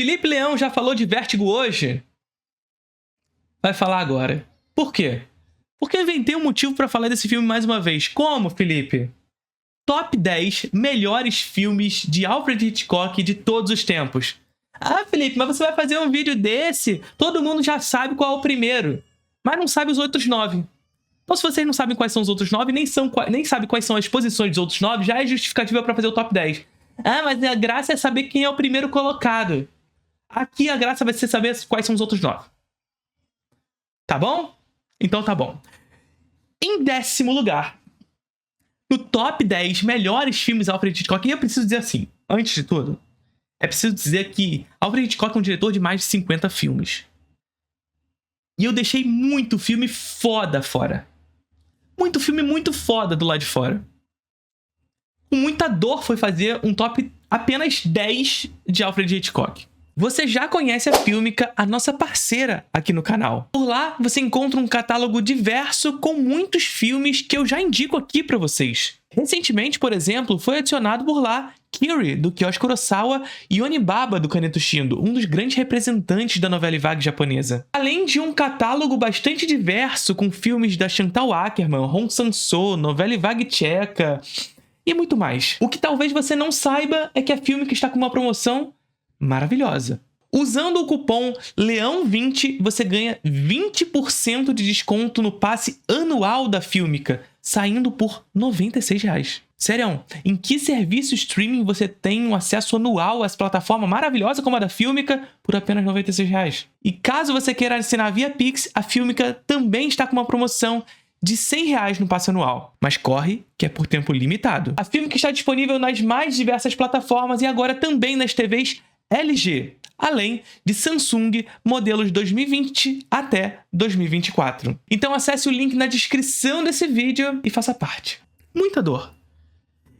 Felipe Leão já falou de Vértigo hoje? Vai falar agora. Por quê? Porque eu inventei um motivo pra falar desse filme mais uma vez. Como, Felipe? Top 10 melhores filmes de Alfred Hitchcock de todos os tempos. Ah, Felipe, mas você vai fazer um vídeo desse? Todo mundo já sabe qual é o primeiro, mas não sabe os outros 9. Então, se vocês não sabem quais são os outros 9, nem sabem quais são as posições dos outros 9, já é justificativa pra fazer o top 10. Ah, mas a graça é saber quem é o primeiro colocado. Aqui a graça vai ser saber quais são os outros 9. Tá bom? Então tá bom. Em 10º lugar, no top 10 melhores filmes de Alfred Hitchcock, e eu preciso dizer assim, antes de tudo, é preciso dizer que Alfred Hitchcock é um diretor de mais de 50 filmes. E eu deixei muito filme foda fora. Muito filme muito foda do lado de fora. Com muita dor foi fazer um top apenas 10 de Alfred Hitchcock. Você já conhece a Filmica, a nossa parceira aqui no canal. Por lá, você encontra um catálogo diverso com muitos filmes que eu já indico aqui pra vocês. Recentemente, por exemplo, foi adicionado por lá Kiri, do Kiyoshi Kurosawa, e Onibaba, do Kaneto Shindo, um dos grandes representantes da novela vague japonesa. Além de um catálogo bastante diverso com filmes da Chantal Akerman, Hong Sang-soo, novela vague tcheca e muito mais. O que talvez você não saiba é que a Filmica está com uma promoção maravilhosa. Usando o cupom LEÃO20, você ganha 20% de desconto no passe anual da Filmica, saindo por R$ 96. Sério, em que serviço streaming você tem um acesso anual a essa plataforma maravilhosa como a da Filmica por apenas R$ 96? E caso você queira assinar via Pix, a Filmica também está com uma promoção de R$ 100 no passe anual. Mas corre, que é por tempo limitado. A Filmica está disponível nas mais diversas plataformas e agora também nas TVs LG, além de Samsung, modelos 2020 até 2024. Então acesse o link na descrição desse vídeo e faça parte. Muita dor.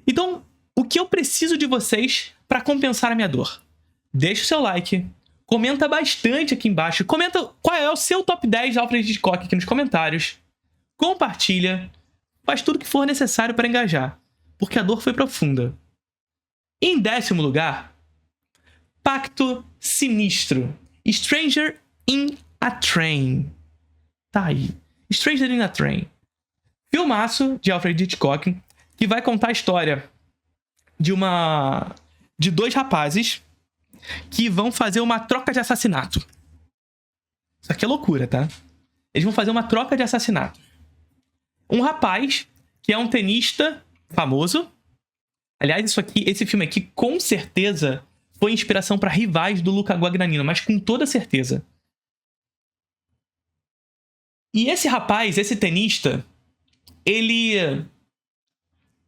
Então, o que eu preciso de vocês para compensar a minha dor? Deixa o seu like, comenta bastante aqui embaixo, comenta qual é o seu top 10 de Alfred Hitchcock aqui nos comentários, compartilha, faz tudo o que for necessário para engajar, porque a dor foi profunda. Em 10º lugar, Pacto Sinistro. Stranger in a Train. Tá aí. Stranger in a Train. Filmaço de Alfred Hitchcock que vai contar a história de dois rapazes que vão fazer uma troca de assassinato. Isso aqui é loucura, tá? Eles vão fazer uma troca de assassinato. Um rapaz que é um tenista famoso. Aliás, esse filme aqui, com certeza foi inspiração para rivais do Luca Guadagnino, mas com toda certeza. E esse rapaz, esse tenista, ele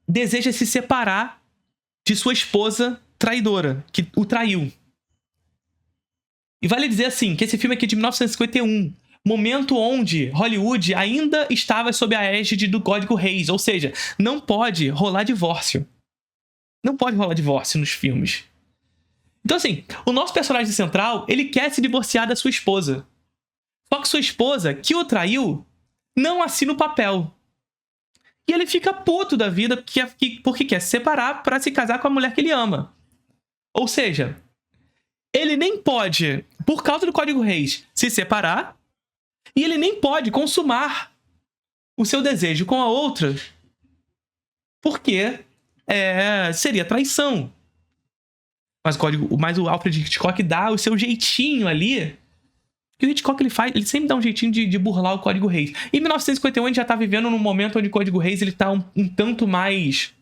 deseja se separar de sua esposa traidora, que o traiu. E vale dizer assim, que esse filme aqui é de 1951, momento onde Hollywood ainda estava sob a égide do Código Reis, ou seja, não pode rolar divórcio. Não pode rolar divórcio nos filmes. Então assim, o nosso personagem central, ele quer se divorciar da sua esposa. Só que sua esposa, que o traiu, não assina o papel. E ele fica puto da vida porque quer se separar para se casar com a mulher que ele ama. Ou seja, ele nem pode, por causa do Código Reis, se separar, e ele nem pode consumar o seu desejo com a outra, porque seria traição. Mas o Alfred Hitchcock dá o seu jeitinho ali. Que o Hitchcock ele sempre dá um jeitinho de burlar o Código Reis. Em 1951 a gente já tá vivendo num momento onde o Código Reis ele tá um tanto mais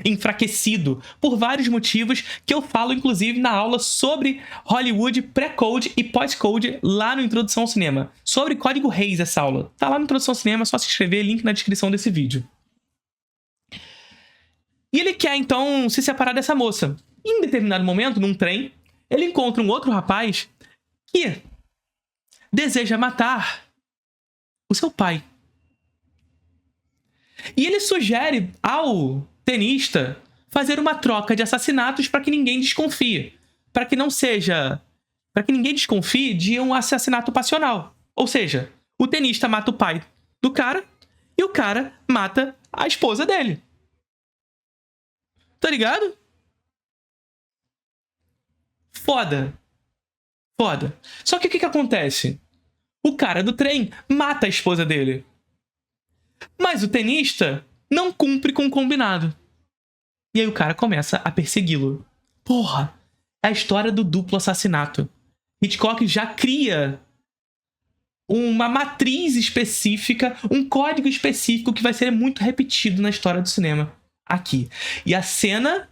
enfraquecido por vários motivos que eu falo inclusive na aula sobre Hollywood pré-code e pós-code lá no Introdução ao Cinema. Sobre Código Reis essa aula. Tá lá no Introdução ao Cinema, é só se inscrever, link na descrição desse vídeo. E ele quer então se separar dessa moça. Em determinado momento, num trem, ele encontra um outro rapaz que deseja matar o seu pai. E ele sugere ao tenista fazer uma troca de assassinatos para que ninguém desconfie. Para que ninguém desconfie de um assassinato passional. Ou seja, o tenista mata o pai do cara e o cara mata a esposa dele. Tá ligado? Foda. Foda. Só que o que acontece? O cara do trem mata a esposa dele. Mas o tenista não cumpre com o combinado. E aí o cara começa a persegui-lo. Porra! É a história do duplo assassinato. Hitchcock já cria uma matriz específica, um código específico que vai ser muito repetido na história do cinema aqui. E a cena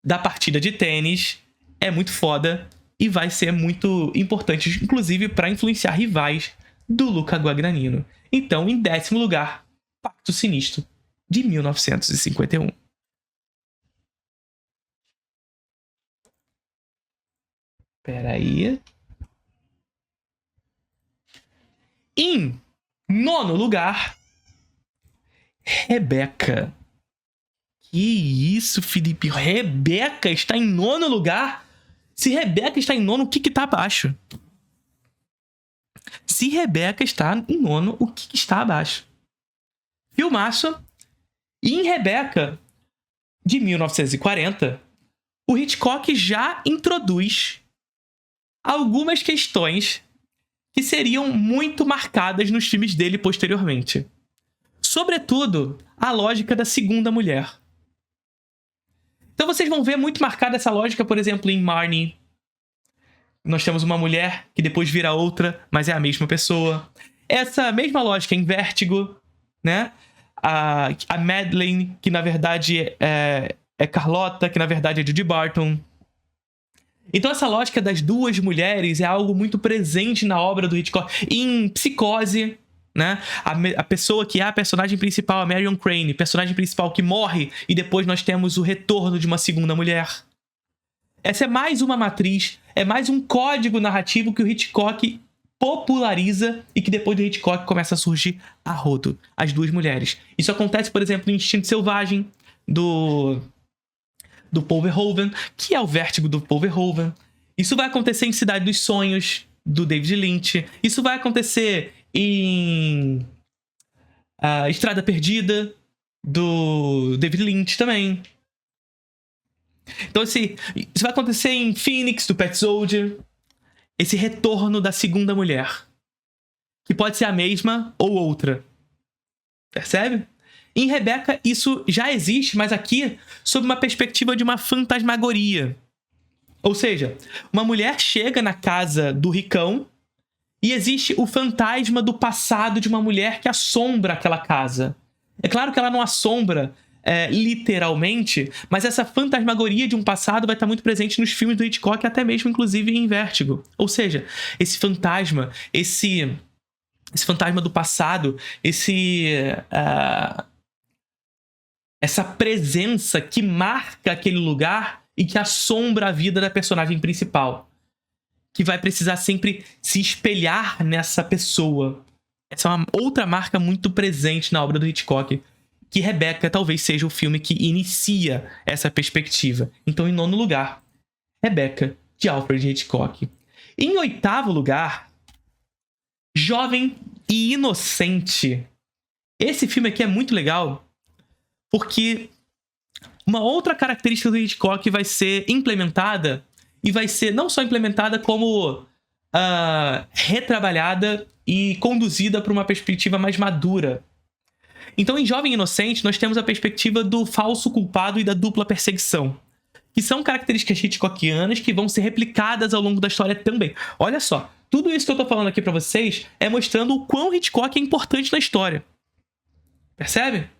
da partida de tênis é muito foda e vai ser muito importante, inclusive para influenciar rivais do Luca Guadagnino. Então, em 10º lugar, Pacto Sinistro, de 1951. Peraí. Em 9º lugar, Rebeca. Que isso, Felipe? Rebeca está em 9º lugar? Se Rebeca está em 9º, o que está abaixo? Se Rebeca está em 9º, o que está abaixo? Filmaço. E em Rebeca, de 1940, o Hitchcock já introduz algumas questões que seriam muito marcadas nos filmes dele posteriormente. Sobretudo, a lógica da segunda mulher. Então vocês vão ver muito marcada essa lógica, por exemplo, em Marnie. Nós temos uma mulher que depois vira outra, mas é a mesma pessoa. Essa mesma lógica em Vértigo, né? A Madeleine, que na verdade é Carlota, que na verdade é Judy Barton. Então essa lógica das duas mulheres é algo muito presente na obra do Hitchcock. Em Psicose, né? A pessoa que é a personagem principal, a Marion Crane, personagem principal que morre, e depois nós temos o retorno de uma segunda mulher. Essa é mais uma matriz, é mais um código narrativo que o Hitchcock populariza e que depois do Hitchcock começa a surgir a rodo, as duas mulheres. Isso acontece, por exemplo, em Instinto Selvagem, do Paul Verhoeven, que é o Vértigo do Paul Verhoeven. Isso vai acontecer em Cidade dos Sonhos, do David Lynch. Isso vai acontecer em Estrada Perdida, do David Lynch também. Então isso vai acontecer em Phoenix, do Pet Soldier. Esse retorno da segunda mulher, que pode ser a mesma ou outra. Percebe? Em Rebeca, isso já existe, mas aqui sob uma perspectiva de uma fantasmagoria. Ou seja, uma mulher chega na casa do ricão e existe o fantasma do passado de uma mulher que assombra aquela casa. É claro que ela não assombra literalmente, mas essa fantasmagoria de um passado vai estar muito presente nos filmes do Hitchcock, até mesmo, inclusive, em Vértigo. Ou seja, esse fantasma, esse fantasma do passado, essa presença que marca aquele lugar e que assombra a vida da personagem principal, que vai precisar sempre se espelhar nessa pessoa. Essa é uma outra marca muito presente na obra do Hitchcock, que Rebeca talvez seja o filme que inicia essa perspectiva. Então, em 9º lugar, Rebeca, de Alfred Hitchcock. Em 8º lugar, Jovem e Inocente. Esse filme aqui é muito legal, porque uma outra característica do Hitchcock vai ser implementada, e vai ser não só implementada, como retrabalhada e conduzida para uma perspectiva mais madura. Então, em Jovem e Inocente, nós temos a perspectiva do falso culpado e da dupla perseguição, que são características hitchcockianas que vão ser replicadas ao longo da história também. Olha só, tudo isso que eu tô falando aqui para vocês é mostrando o quão Hitchcock é importante na história. Percebe?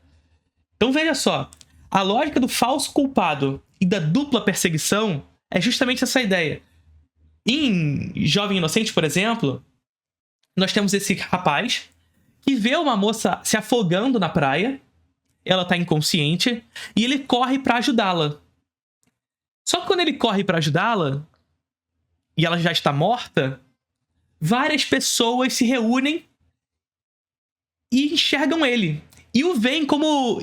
Então veja só, a lógica do falso culpado e da dupla perseguição é justamente essa ideia. Em Jovem Inocente, por exemplo, nós temos esse rapaz que vê uma moça se afogando na praia, ela tá inconsciente, e ele corre para ajudá-la. Só que quando ele corre para ajudá-la, e ela já está morta, várias pessoas se reúnem e enxergam ele. E o veem como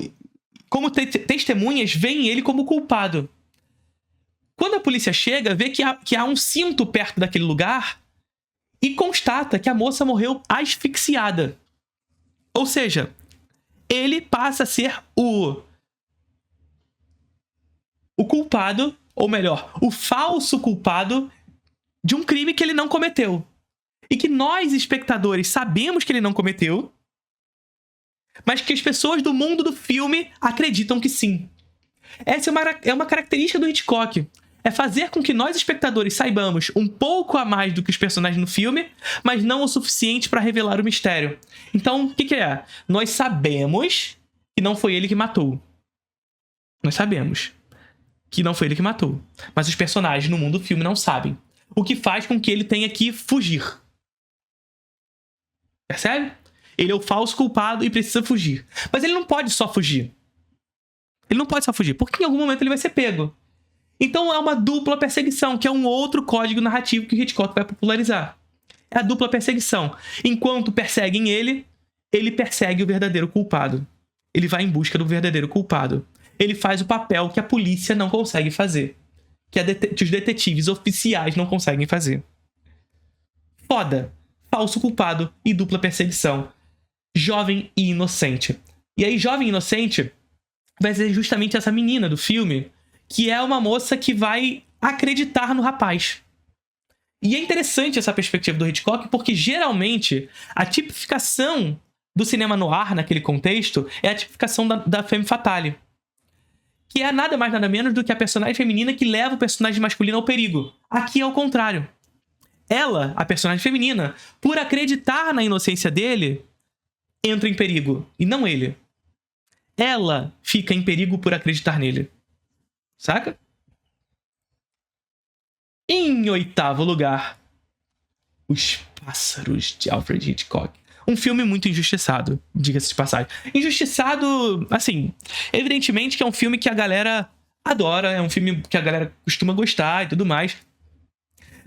testemunhas, veem ele como culpado. Quando a polícia chega, vê que há um cinto perto daquele lugar e constata que a moça morreu asfixiada. Ou seja, ele passa a ser o culpado, ou melhor, o falso culpado de um crime que ele não cometeu. E que nós, espectadores, sabemos que ele não cometeu, mas que as pessoas do mundo do filme acreditam que sim. Essa é uma característica do Hitchcock. É fazer com que nós, espectadores, saibamos um pouco a mais do que os personagens no filme, mas não o suficiente para revelar o mistério. Então, o que é? Nós sabemos que não foi ele que matou. Nós sabemos que não foi ele que matou. Mas os personagens no mundo do filme não sabem. O que faz com que ele tenha que fugir. Percebe? Ele é o falso culpado e precisa fugir. Mas ele não pode só fugir. Ele não pode só fugir, porque em algum momento ele vai ser pego. Então é uma dupla perseguição, que é um outro código narrativo que o Hitchcock vai popularizar. É a dupla perseguição. Enquanto perseguem ele, ele persegue o verdadeiro culpado. Ele vai em busca do verdadeiro culpado. Ele faz o papel que a polícia não consegue fazer. Que os detetives oficiais não conseguem fazer. Foda. Falso culpado e dupla perseguição. Jovem e inocente. E aí, jovem e inocente vai ser justamente essa menina do filme, que é uma moça que vai acreditar no rapaz. E é interessante essa perspectiva do Hitchcock, porque geralmente a tipificação do cinema noir naquele contexto é a tipificação da femme fatale. Que é nada mais nada menos do que a personagem feminina que leva o personagem masculino ao perigo. Aqui é o contrário. Ela, a personagem feminina, por acreditar na inocência dele, entra em perigo, e não ele. Ela fica em perigo por acreditar nele. Saca? Em 8º lugar, Os Pássaros, de Alfred Hitchcock. Um filme muito injustiçado, diga-se de passagem. Injustiçado, assim, evidentemente que é um filme que a galera adora, é um filme que a galera costuma gostar e tudo mais.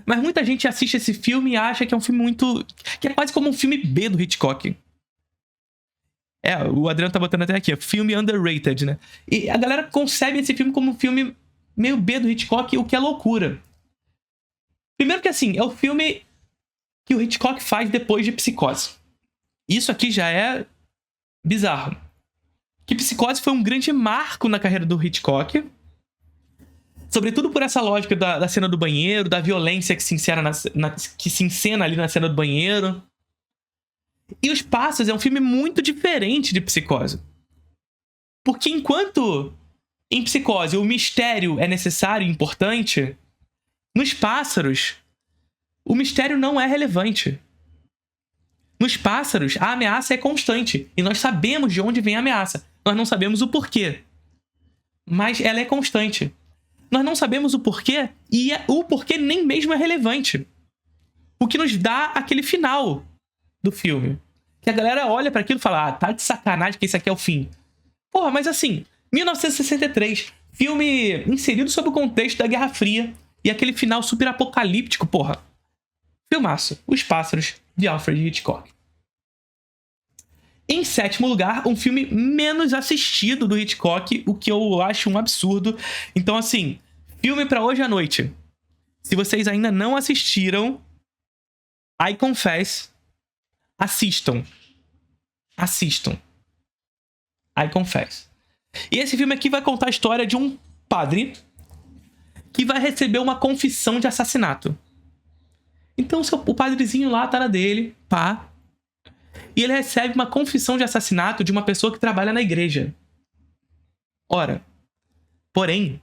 Mas muita gente assiste esse filme e acha que é um filme muito... que é quase como um filme B do Hitchcock. O Adriano tá botando até aqui, filme underrated, né? E a galera concebe esse filme como um filme meio B do Hitchcock, o que é loucura. Primeiro que, assim, é o filme que o Hitchcock faz depois de Psicose. Isso aqui já é bizarro. Que Psicose foi um grande marco na carreira do Hitchcock. Sobretudo por essa lógica da cena do banheiro, da violência que se encena ali na cena do banheiro. E Os Pássaros é um filme muito diferente de Psicose. Porque enquanto em Psicose o mistério é necessário e importante, nos Pássaros o mistério não é relevante. Nos Pássaros, a ameaça é constante. E nós sabemos de onde vem a ameaça. Nós não sabemos o porquê. Mas ela é constante. Nós não sabemos o porquê. E o porquê nem mesmo é relevante. O que nos dá aquele final do filme. Que a galera olha pra aquilo e fala, tá de sacanagem que esse aqui é o fim. Porra, mas assim, 1963. Filme inserido sob o contexto da Guerra Fria. E aquele final super apocalíptico, porra. Filmaço. Os Pássaros, de Alfred Hitchcock. Em 7º lugar, um filme menos assistido do Hitchcock, o que eu acho um absurdo. Então, assim, filme pra hoje à noite. Se vocês ainda não assistiram, I Confess, assistam. Assistam. I Confess. E esse filme aqui vai contar a história de um padre que vai receber uma confissão de assassinato. Então o padrezinho lá tá na dele, pá. E ele recebe uma confissão de assassinato de uma pessoa que trabalha na igreja. Ora, porém,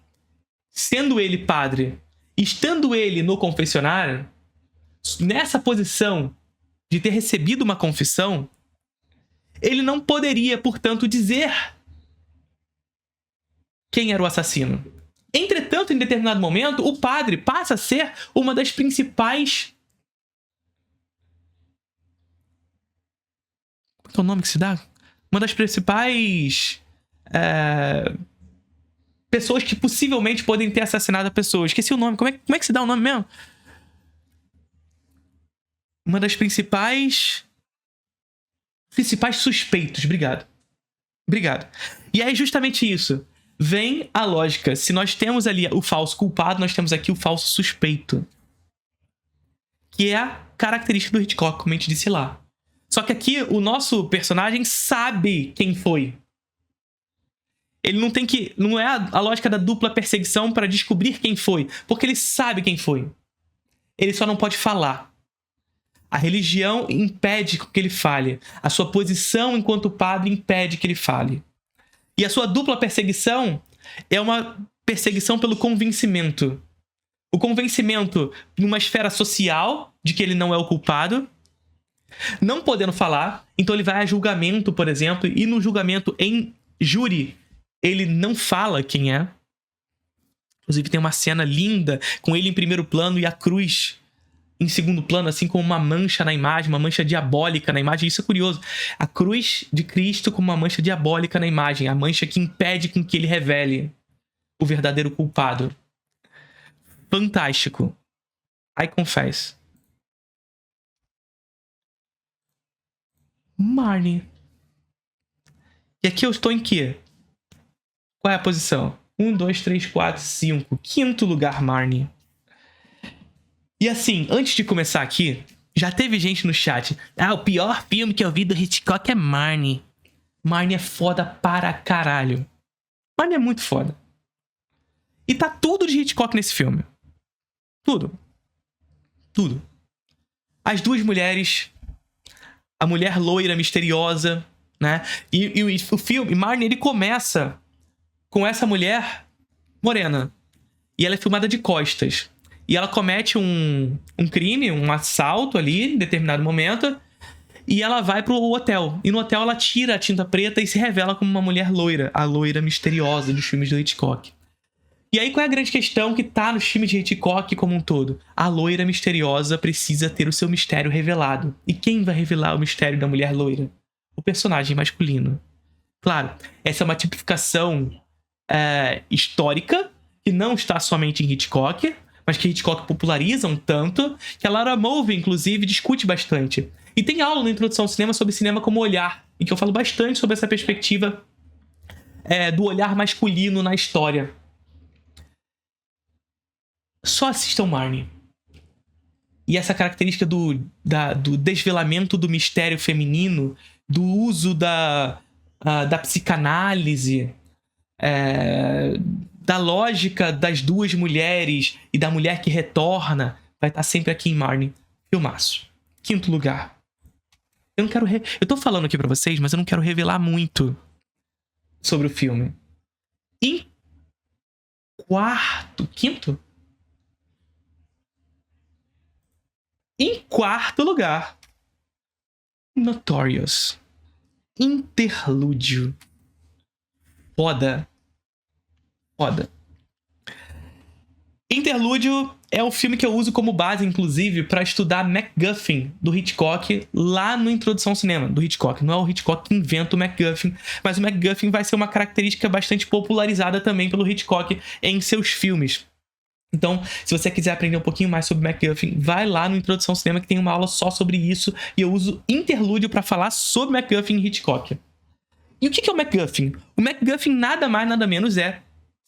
sendo ele padre, estando ele no confessionário, nessa posição de ter recebido uma confissão, ele não poderia, portanto, dizer quem era o assassino. Entretanto, em determinado momento, o padre passa a ser uma das principais... Qual é o nome que se dá? Uma das principais pessoas que possivelmente podem ter assassinado a pessoa. Esqueci o nome. Como é que se dá o nome mesmo? Uma das principais suspeitos. Obrigado. E é justamente isso. Vem a lógica. Se nós temos ali o falso culpado, nós temos aqui o falso suspeito. Que é a característica do Hitchcock, como a gente disse lá. Só que aqui o nosso personagem sabe quem foi. Ele não tem que... Não é a lógica da dupla perseguição para descobrir quem foi. Porque ele sabe quem foi. Ele só não pode falar. A religião impede que ele fale. A sua posição enquanto padre impede que ele fale. E a sua dupla perseguição é uma perseguição pelo convencimento. O convencimento em uma esfera social de que ele não é o culpado, não podendo falar, então ele vai a julgamento, por exemplo, e no julgamento em júri, ele não fala quem é. Inclusive tem uma cena linda com ele em primeiro plano e a cruz em segundo plano, assim como uma mancha na imagem, uma mancha diabólica na imagem. Isso é curioso. A cruz de Cristo com uma mancha diabólica na imagem, a mancha que impede com que ele revele o verdadeiro culpado. Fantástico. I confess. Marnie. E aqui eu estou em quê? Qual é a posição? 1, 2, 3, 4, 5. Quinto lugar, Marnie. E assim, antes de começar aqui, já teve gente no chat. O pior filme que eu vi do Hitchcock é Marnie. Marnie é foda para caralho. Marnie é muito foda. E tá tudo de Hitchcock nesse filme. Tudo. Tudo. As duas mulheres. A mulher loira misteriosa, né? E o filme, Marnie, ele começa com essa mulher morena. E ela é filmada de costas. E ela comete um crime, um assalto ali, em determinado momento. E ela vai pro hotel. E no hotel ela tira a tinta preta e se revela como uma mulher loira. A loira misteriosa dos filmes do Hitchcock. E aí qual é a grande questão que tá nos filmes de Hitchcock como um todo? A loira misteriosa precisa ter o seu mistério revelado. E quem vai revelar o mistério da mulher loira? O personagem masculino. Claro, essa é uma tipificação histórica, que não está somente em Hitchcock, mas que Hitchcock populariza um tanto, que a Laura Mulvey, inclusive, discute bastante. E tem aula na Introdução ao Cinema sobre cinema como olhar, em que eu falo bastante sobre essa perspectiva do olhar masculino na história. Só assistam Marnie. E essa característica do desvelamento do mistério feminino, do uso da psicanálise, da lógica das duas mulheres e da mulher que retorna, vai estar sempre aqui em Marnie. Filmaço. Quinto lugar. Eu não quero... Eu tô falando aqui pra vocês, mas eu não quero revelar muito sobre o filme. Em quinto? Em quarto lugar, Notorious. Interlúdio. Foda. Foda. Interlúdio é um filme que eu uso como base, inclusive, para estudar MacGuffin do Hitchcock lá no Introdução ao Cinema do Hitchcock. Não é o Hitchcock que inventa o MacGuffin, mas o MacGuffin vai ser uma característica bastante popularizada também pelo Hitchcock em seus filmes. Então, se você quiser aprender um pouquinho mais sobre MacGuffin, vai lá no Introdução ao Cinema que tem uma aula só sobre isso e eu uso Interlúdio para falar sobre MacGuffin e Hitchcock. E o que é o MacGuffin? O MacGuffin nada mais, nada menos é,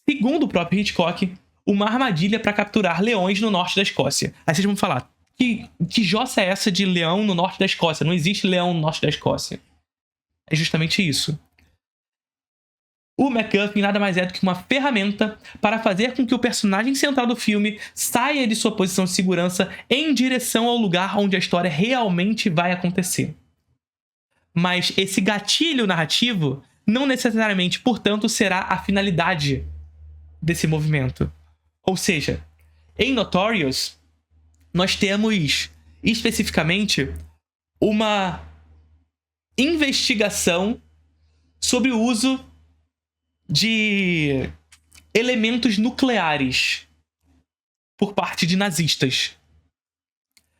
segundo o próprio Hitchcock, uma armadilha para capturar leões no norte da Escócia. Aí vocês vão falar, que jossa é essa de leão no norte da Escócia? Não existe leão no norte da Escócia. É justamente isso. O MacGuffin nada mais é do que uma ferramenta para fazer com que o personagem central do filme saia de sua posição de segurança em direção ao lugar onde a história realmente vai acontecer. Mas esse gatilho narrativo não necessariamente, portanto, será a finalidade desse movimento. Ou seja, em Notorious, nós temos especificamente uma investigação sobre o uso de elementos nucleares por parte de nazistas.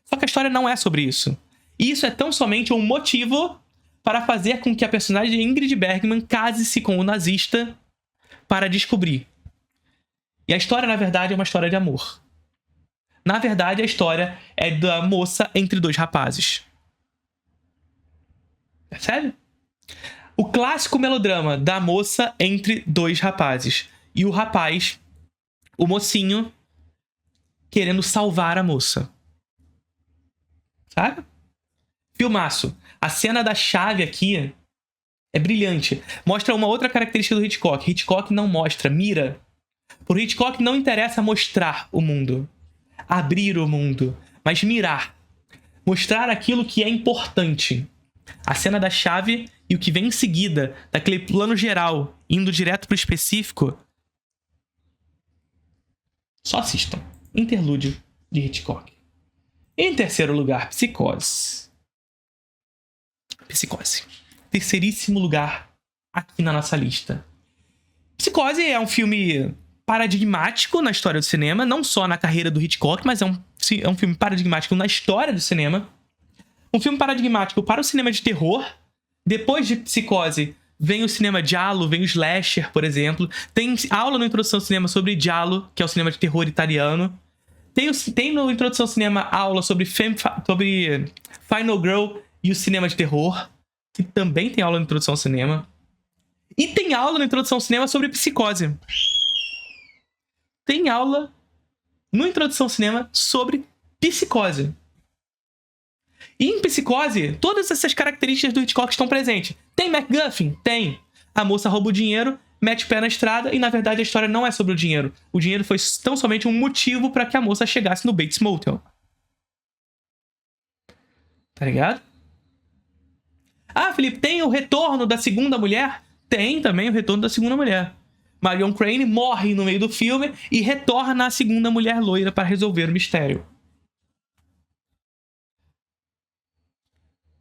Só que a história não é sobre isso. E isso é tão somente um motivo para fazer com que a personagem Ingrid Bergman case-se com o nazista para descobrir. E a história, na verdade, é uma história de amor. Na verdade, a história é da moça entre dois rapazes. Percebe? O clássico melodrama da moça entre dois rapazes. E o rapaz, o mocinho, querendo salvar a moça. Sabe? Filmaço. A cena da chave aqui é brilhante. Mostra uma outra característica do Hitchcock. Hitchcock não mostra, mira. Por Hitchcock não interessa mostrar o mundo. abrir o mundo, mas mirar. Mostrar aquilo que é importante. A cena da chave e o que vem em seguida, daquele plano geral, indo direto pro específico. Só assistam. Interlúdio de Hitchcock. Em terceiro lugar, Psicose. Psicose. Terceiríssimo lugar aqui na nossa lista. Psicose é um filme paradigmático na história do cinema, não só na carreira do Hitchcock, mas é um filme paradigmático na história do cinema. Um filme paradigmático para o cinema de terror. Depois de Psicose, vem o cinema giallo, vem o slasher, por exemplo. Tem aula na Introdução ao Cinema sobre giallo, que é o cinema de terror italiano. Tem no Introdução ao Cinema aula sobre Final Girl e o cinema de terror, que também tem aula na Introdução ao Cinema. E tem aula na Introdução ao Cinema sobre Psicose. Tem aula no Introdução ao Cinema sobre Psicose. E em Psicose, todas essas características do Hitchcock estão presentes. Tem MacGuffin? Tem. A moça rouba o dinheiro, mete o pé na estrada e, na verdade, a história não é sobre o dinheiro. O dinheiro foi tão somente um motivo para que a moça chegasse no Bates Motel. Tá ligado? Ah, Felipe, tem o retorno da segunda mulher? Tem também o retorno da segunda mulher. Marion Crane morre no meio do filme e retorna a segunda mulher loira para resolver o mistério.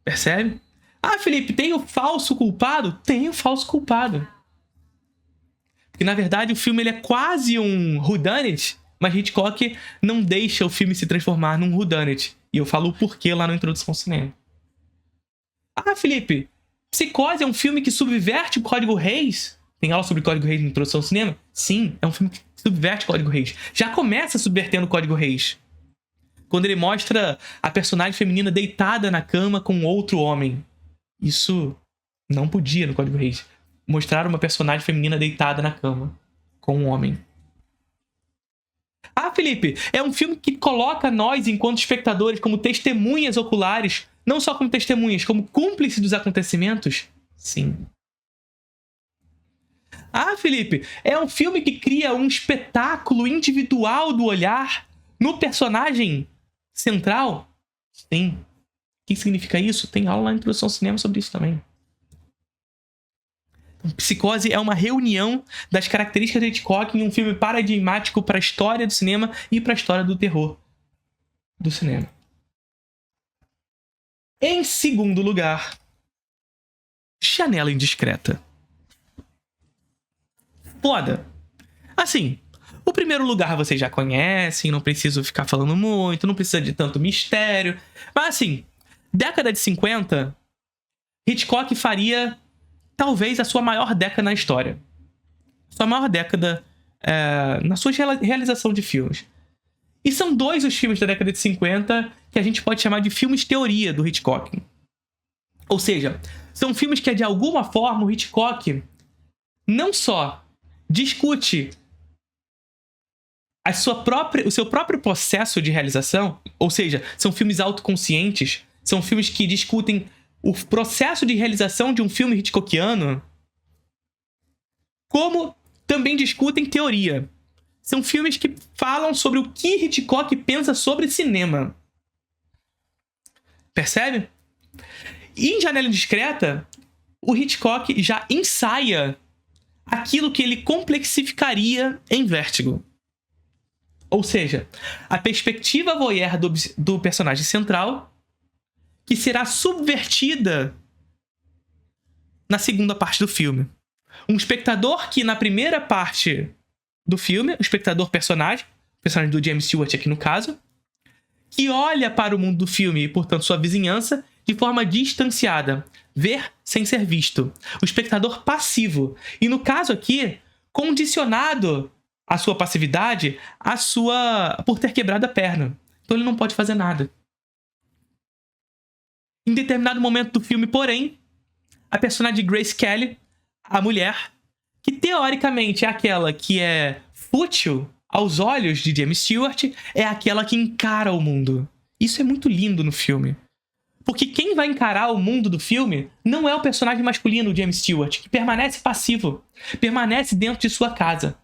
Percebe? Ah, Felipe, tem o falso culpado? Tem o falso culpado. Porque, na verdade, o filme ele é quase um whodunit, mas Hitchcock não deixa o filme se transformar num whodunit. E eu falo o porquê lá na Introdução ao Cinema. Ah, Felipe, Psicose é um filme que subverte o Código Reis? Tem aula sobre Código Reis na Introdução ao Cinema? Sim, é um filme que subverte o Código Reis. Já começa subvertendo o Código Reis. Quando ele mostra a personagem feminina deitada na cama com outro homem. Isso não podia no Código Reis. Mostrar uma personagem feminina deitada na cama com um homem. Ah, Felipe, é um filme que coloca nós, enquanto espectadores, como testemunhas oculares. Não só como testemunhas, como cúmplices dos acontecimentos? Sim. Ah, Felipe, é um filme que cria um espetáculo individual do olhar no personagem central? Sim. O que significa isso? Tem aula lá na Introdução ao Cinema sobre isso também. Então, Psicose é uma reunião das características de Hitchcock em um filme paradigmático para a história do cinema e para a história do terror do cinema. Em segundo lugar, Janela Indiscreta. Foda. Assim, o primeiro lugar vocês já conhecem, não preciso ficar falando muito, não precisa de tanto mistério. Mas assim, década de 50, Hitchcock faria talvez a sua maior década na história. Sua maior década na sua realização de filmes. E são dois os filmes da década de 50 que a gente pode chamar de filmes teoria do Hitchcock. Ou seja, são filmes que de alguma forma o Hitchcock não só discute o seu próprio processo de realização, ou seja, são filmes autoconscientes, são filmes que discutem o processo de realização de um filme hitchcockiano, como também discutem teoria. São filmes que falam sobre o que Hitchcock pensa sobre cinema. Percebe? E em Janela Indiscreta, o Hitchcock já ensaia aquilo que ele complexificaria em Vértigo. Ou seja, a perspectiva voyeur do personagem central, que será subvertida na segunda parte do filme. Um espectador que na primeira parte do filme, o espectador personagem do James Stewart aqui no caso, que olha para o mundo do filme e, portanto, sua vizinhança de forma distanciada. Ver sem ser visto. O espectador passivo. E no caso aqui, condicionado a sua passividade por ter quebrado a perna. Então ele não pode fazer nada. Em determinado momento do filme, porém, a personagem de Grace Kelly, a mulher, que teoricamente é aquela que é fútil aos olhos de James Stewart, é aquela que encara o mundo. Isso é muito lindo no filme. Porque quem vai encarar o mundo do filme não é o personagem masculino, James Stewart, que permanece passivo, permanece dentro de sua casa.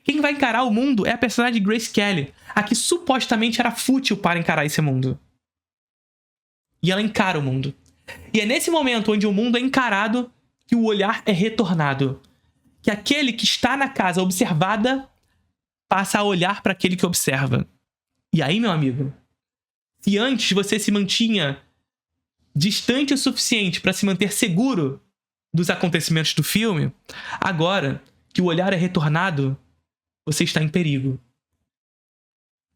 Quem vai encarar o mundo é a personagem de Grace Kelly, a que supostamente era fútil para encarar esse mundo. E ela encara o mundo. E é nesse momento onde o mundo é encarado que o olhar é retornado. Que aquele que está na casa observada passa a olhar para aquele que observa. E aí, meu amigo, se antes você se mantinha distante o suficiente para se manter seguro dos acontecimentos do filme, agora que o olhar é retornado, você está em perigo.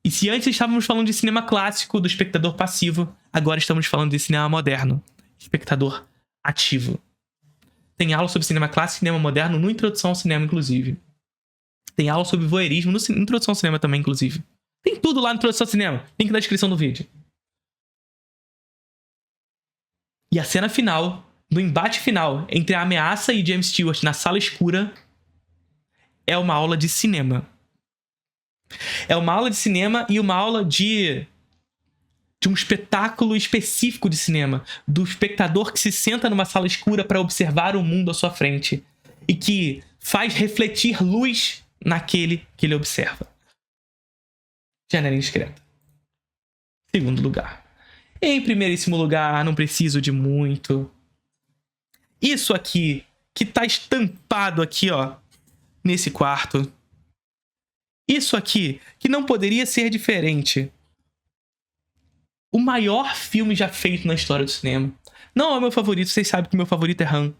E se antes estávamos falando de cinema clássico do espectador passivo, agora estamos falando de cinema moderno, espectador ativo. Tem aula sobre cinema clássico e cinema moderno no Introdução ao Cinema, inclusive. Tem aula sobre voyeurismo no Introdução ao Cinema também, inclusive. Tem tudo lá no Introdução ao Cinema. Link na descrição do vídeo. E a cena final, no embate final entre a ameaça e James Stewart na sala escura, é uma aula de cinema. É uma aula de cinema e uma aula de um espetáculo específico de cinema. Do espectador que se senta numa sala escura para observar o mundo à sua frente. E que faz refletir luz naquele que ele observa. Janela Indiscreta. Segundo lugar. Em primeiríssimo lugar, não preciso de muito. Isso aqui, que tá estampado aqui, ó, nesse quarto. Isso aqui, que não poderia ser diferente. O maior filme já feito na história do cinema. Não é o meu favorito, vocês sabem que o meu favorito é Han.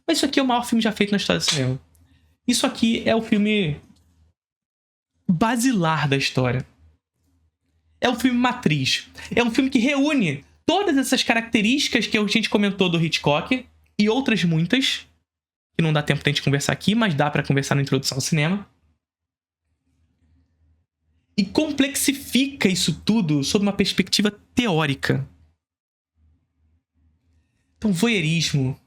Mas isso aqui é o maior filme já feito na história do cinema. Isso aqui é o filme basilar da história. É o filme matriz. É um filme que reúne todas essas características que a gente comentou do Hitchcock e outras muitas, que não dá tempo de a gente conversar aqui, mas dá pra conversar na Introdução ao Cinema. E complexifica isso tudo sob uma perspectiva teórica. Então, voyeurismo,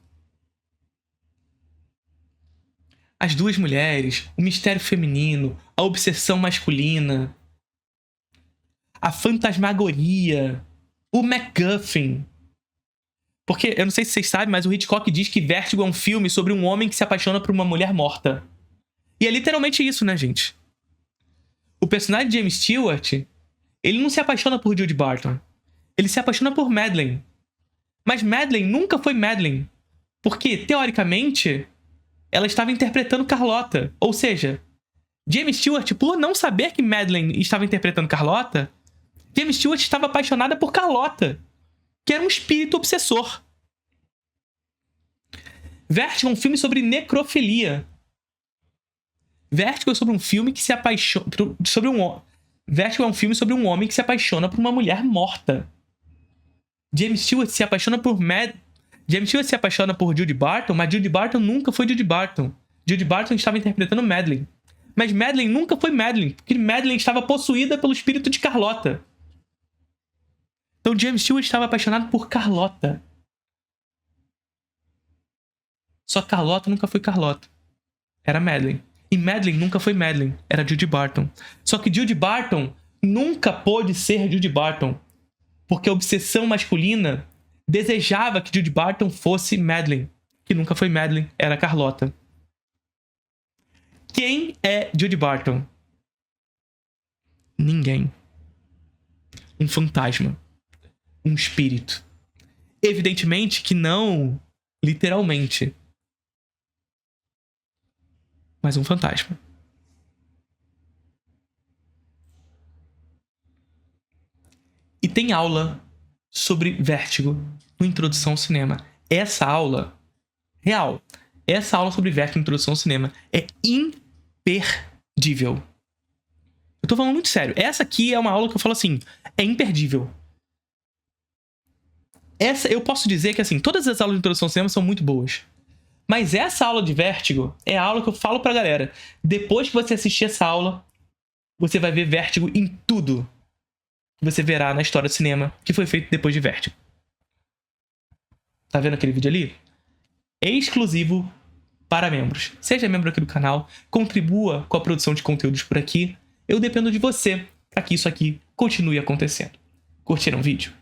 as duas mulheres, o mistério feminino, a obsessão masculina, a fantasmagoria, o MacGuffin. Porque, eu não sei se vocês sabem, mas o Hitchcock diz que Vértigo é um filme sobre um homem que se apaixona por uma mulher morta. E é literalmente isso, né, gente? O personagem de James Stewart, ele não se apaixona por Judy Barton. Ele se apaixona por Madeleine. Mas Madeleine nunca foi Madeleine. Porque, teoricamente, ela estava interpretando Carlota. Ou seja, James Stewart, por não saber que Madeleine estava interpretando Carlota, James Stewart estava apaixonada por Carlota, que era um espírito obsessor. Vértigo é um filme sobre necrofilia. Vértigo é sobre um filme que se apaixona... Vértigo é um filme sobre um homem que se apaixona por uma mulher morta. James Stewart se apaixona por James Stewart se apaixona por Judy Barton, mas Judy Barton nunca foi Judy Barton. Judy Barton estava interpretando Madeleine. Mas Madeleine nunca foi Madeleine, porque Madeleine estava possuída pelo espírito de Carlota. Então James Stewart estava apaixonado por Carlota. Só que Carlota nunca foi Carlota. Era Madeleine. E Madeleine nunca foi Madeleine. Era Judy Barton. Só que Judy Barton nunca pôde ser Judy Barton. Porque a obsessão masculina desejava que Judy Barton fosse Madeleine. Que nunca foi Madeleine, era Carlota. Quem é Judy Barton? Ninguém. Um fantasma. Um espírito. Evidentemente que não literalmente. Mas um fantasma. E tem aula sobre Vértigo no Introdução ao Cinema. Essa aula, real, essa aula sobre Vértigo no Introdução ao Cinema é imperdível. Eu tô falando muito sério. Essa aqui é uma aula que eu falo assim, é imperdível. Essa, eu posso dizer que assim, todas as aulas de Introdução ao Cinema são muito boas. Mas essa aula de Vértigo é a aula que eu falo pra galera. Depois que você assistir essa aula, você vai ver Vértigo em tudo que você verá na história do cinema que foi feito depois de Vértigo. Tá vendo aquele vídeo ali? É exclusivo para membros. Seja membro aqui do canal, contribua com a produção de conteúdos por aqui. Eu dependo de você para que isso aqui continue acontecendo. Curtiram o vídeo?